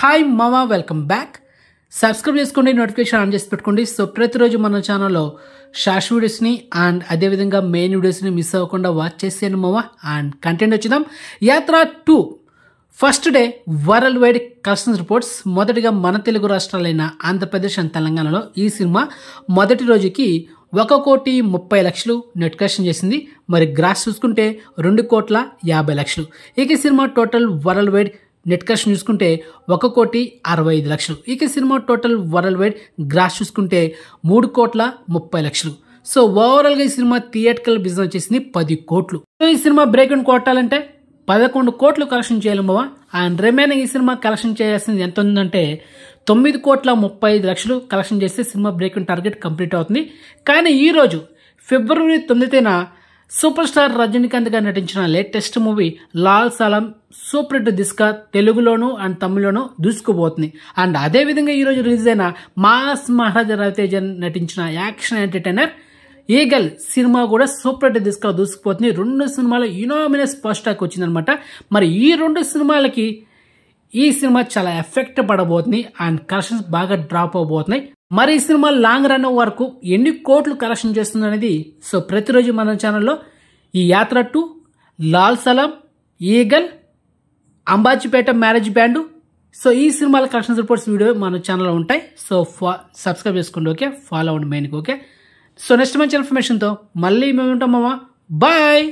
Hi మామా, welcome back. Subscribe చేసుకోండి, notification on చేసి పెట్టుకోండి. సో ప్రతిరోజు మన ఛానల్లో షార్ట్స్ వీడియోస్ని అండ్ అదేవిధంగా మెయిన్ వీడియోస్ని మిస్ అవ్వకుండా వాచ్ చేసేయండి మామా. అండ్ కంటెంట్ వచ్చిద్దాం. Yatra 2 first day world wide collections reports. మొదటిగా మన తెలుగు రాష్ట్రాలైన ఆంధ్రప్రదేశ్ అండ్ తెలంగాణలో ఈ సినిమా మొదటి రోజుకి 1,30,00,000 నెట్ కలెక్షన్ చేసింది. మరి గ్రాస్ చూసుకుంటే 2,50,00,000. ఇక ఈ సినిమా total world wide net collection చూసుకుంటే 1,65,00,000. ఇక సినిమా టోటల్ వరల్డ్ వైడ్ గ్రాస్ చూసుకుంటే 3,30,00,000. సో ఓవరాల్గా ఈ సినిమా థియేటికల్ బిజినెస్ వచ్చేసింది 10 కోట్లు. సో ఈ సినిమా బ్రేక్ ఇన్ కొట్టాలంటే 11 కోట్లు కలెక్షన్ చేయాలి మావా. అండ్ రిమైనింగ్ ఈ సినిమా కలెక్షన్ చేయాల్సింది ఎంత ఉందంటే 9,35,00,000 కలెక్షన్ చేస్తే cinema break in target complete అవుతుంది. కానీ ఈరోజు ఫిబ్రవరి 9న సూపర్ స్టార్ రజనీకాంత్ గారు నటించిన లేటెస్ట్ మూవీ లాల్ సలాం సూపర్ హిట్ దిశగా తెలుగులోను అండ్ తమిళలోను దూసుకుపోతుంది. అండ్ అదేవిధంగా ఈరోజు రిలీజ్ అయిన మాస్ మహారాజా రవితేజ నటించిన యాక్షన్ ఎంటర్టైనర్ ఈగల్ సినిమా కూడా సూపర్ హిట్ దిశగా దూసుకుపోతుంది. 2 సినిమాలు యునామినస్ ఫస్ట్ టాక్ వచ్చిందనమాట. మరి ఈ 2 సినిమాలకి ఈ సినిమా చాలా ఎఫెక్ట్ పడబోతుంది అండ్ కలెక్షన్స్ బాగా డ్రాప్ అవబోతున్నాయి. మరి ఈ సినిమా లాంగ్ రన్ వరకు ఎన్ని కోట్లు కలెక్షన్ చేస్తుంది అనేది సో ప్రతిరోజు మన ఛానల్లో ఈ Yatra 2, Lal Salaam, Eagle, Ambajipeta marriage band, so ఈ సినిమాల కలెక్షన్స్ రిపోర్ట్స్ వీడియో మన ఛానల్లో ఉంటాయి. సో సబ్స్క్రైబ్ చేసుకోండి, ఓకే, ఫాలో అవ్వండి మెయిన్కి, ఓకే. సో నెక్స్ట్ మంచి ఇన్ఫర్మేషన్తో మళ్ళీ మేము ఉంటాం మామా. బాయ్.